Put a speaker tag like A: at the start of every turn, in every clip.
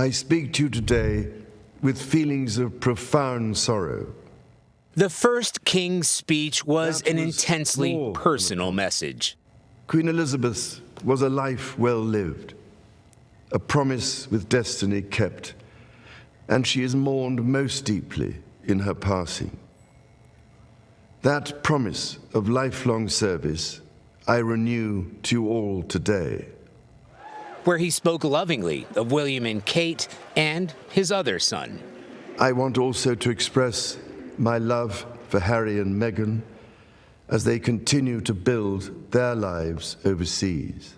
A: I speak to you today with feelings of profound sorrow.
B: The first King's speech was an intensely personal message.
A: Queen Elizabeth was a life well lived, a promise with destiny kept, and she is mourned most deeply in her passing. That promise of lifelong service I renew to you all today.
B: Where he spoke lovingly of William and Kate and his other son.
A: I want also to express my love for Harry and Meghan as they continue to build their lives overseas.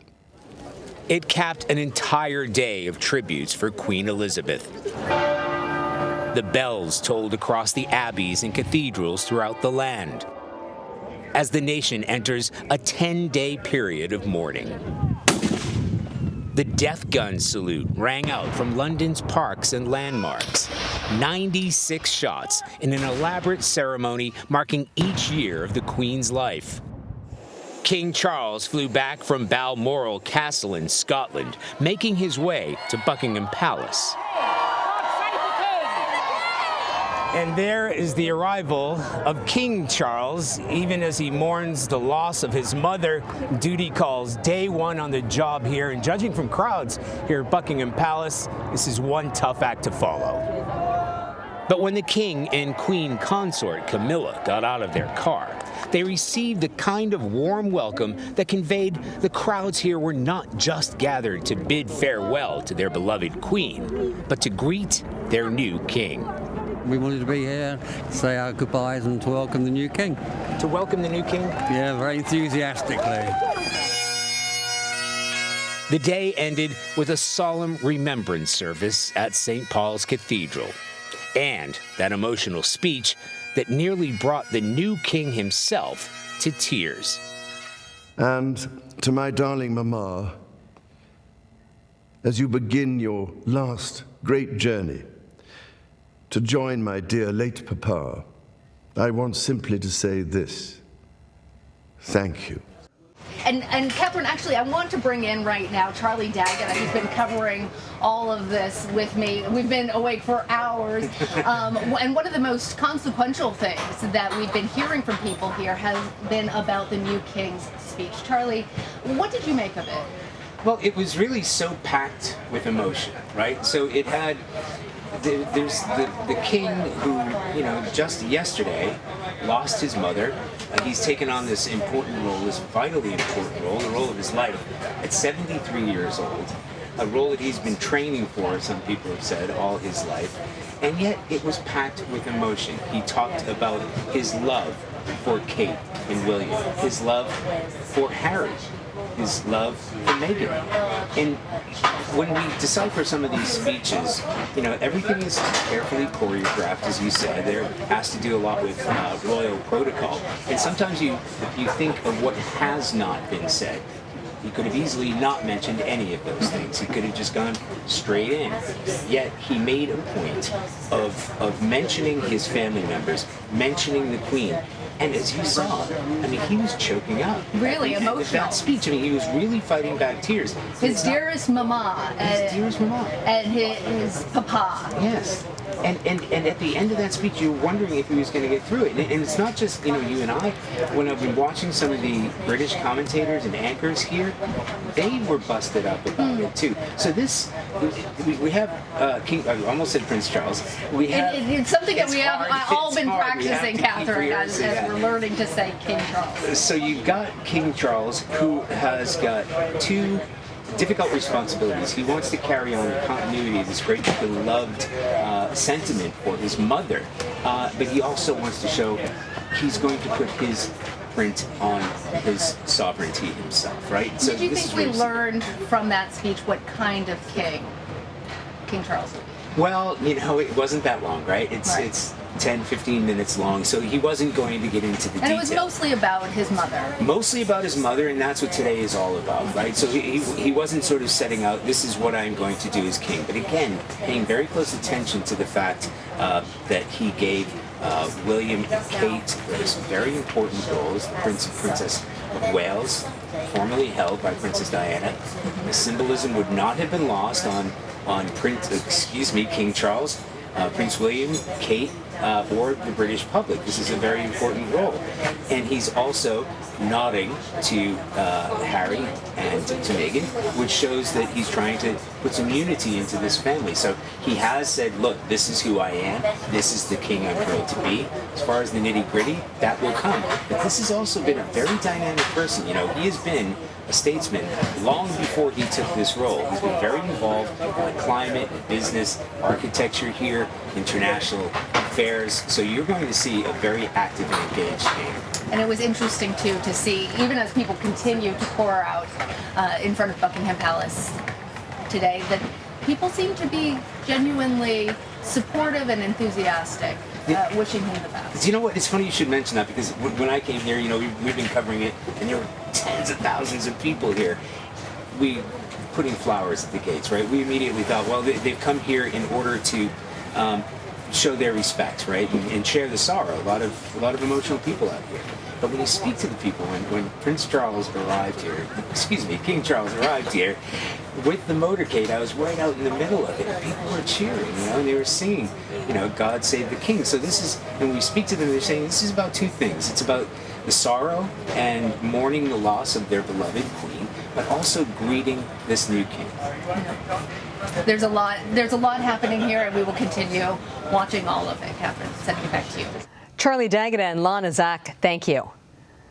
B: It capped an entire day of tributes for Queen Elizabeth. The bells tolled across the abbeys and cathedrals throughout the land as the nation enters a 10-day period of mourning. The death gun salute rang out from London's parks and landmarks. 96 shots in an elaborate ceremony marking each year of the Queen's life. King Charles flew back from Balmoral Castle in Scotland, making his way to Buckingham Palace. And there is the arrival of King Charles. Even as he mourns the loss of his mother, duty calls day one on the job here. And judging from crowds here at Buckingham Palace, this is one tough act to follow. But when the King and Queen Consort Camilla got out of their car, they received the kind of warm welcome that conveyed the crowds here were not just gathered to bid farewell to their beloved Queen, but to greet their new King.
C: We wanted to be here, say our goodbyes and to welcome the new King.
B: To welcome the new King?
C: Yeah, very enthusiastically.
B: The day ended with a solemn remembrance service at St. Paul's Cathedral, and that emotional speech that nearly brought the new King himself to tears.
A: And to my darling Mama, as you begin your last great journey, to join my dear late Papa, I want simply to say this: thank you.
D: And Catherine, actually, I want to bring in right now Charlie Daggett, who's been covering all of this with me. We've been awake for hours. And one of the most consequential things that we've been hearing from people here has been about the new King's speech. Charlie, what did you make of it?
B: Well, it was really so packed with emotion, right? So it had... There's the king who, just yesterday lost his mother. He's taken on this important role, this vitally important role, the role of his life, at 73 years old. A role that he's been training for, some people have said, all his life. And yet it was packed with emotion. He talked about his love for Kate and William, his love for Harry, his love for Meghan. And when we decipher some of these speeches, everything is carefully choreographed, as you said. There has to do a lot with royal protocol. And sometimes you think of what has not been said. He could have easily not mentioned any of those things. He could have just gone straight in. Yet he made a point of mentioning his family members, mentioning the Queen. And as you saw, he was choking up.
D: Really emotional.
B: With that speech, he was really fighting back tears.
D: His dearest mama.
B: His dearest mama.
D: And his papa.
B: Yes. And at the end of that speech, you're wondering if he was going to get through it. And it's not just, you and I. When I've been watching some of the British commentators and anchors here, they were busted up about it, too. So this, we have King, I almost said Prince Charles. We have,
D: it's something that we have all been practicing, Catherine, as we're learning to say King Charles.
B: So you've got King Charles, who has got two difficult responsibilities. He wants to carry on the continuity of this great beloved sentiment for his mother, but he also wants to show he's going to put his print on his sovereignty himself, right?
D: So did you think we learned from that speech what kind of king Charles would be?
B: Well, it wasn't that long, right? It's 10, 15 minutes long, so he wasn't going to get into the detail.
D: And it was mostly about his mother.
B: Mostly about his mother, and that's what today is all about, right? So he wasn't sort of setting out, this is what I'm going to do as king. But again, paying very close attention to the fact that he gave William and Kate this very important role as the Prince and Princess of Wales, formerly held by Princess Diana. The symbolism would not have been lost on King Charles, Prince William, Kate, or the British public. This is a very important role. And he's also nodding to Harry and to Meghan, which shows that he's trying to put some unity into this family. So he has said, look, this is who I am. This is the king I'm going to be. As far as the nitty-gritty, that will come. But this has also been a very dynamic person. You know, he has been a statesman long before he took this role. He's been very involved in climate, business, architecture here, international affairs. So you're going to see a very active and engaged king.
D: And it was interesting, too, to see, even as people continue to pour out in front of Buckingham Palace today, that people seem to be genuinely supportive and enthusiastic, wishing him the best.
B: Do you know what? It's funny you should mention that, because when I came here, you know, we've been covering it, and there were tens of thousands of people here. We putting flowers at the gates, right? We immediately thought, well, they've come here in order to show their respect, right, and share the sorrow. A lot of emotional people out here. But when you speak to the people, when Prince Charles arrived here, King Charles arrived here with the motorcade, I was right out in the middle of it, and people were cheering, you know, and they were singing, you know, God Save the King. So this is, when we speak to them, they're saying this is about two things. It's about the sorrow and mourning the loss of their beloved queen, but also greeting this new king.
D: There's a lot happening here, and we will continue watching all of it. Catherine, sending it back to you.
E: Charlie D'Agata and Lana, Zach, thank you.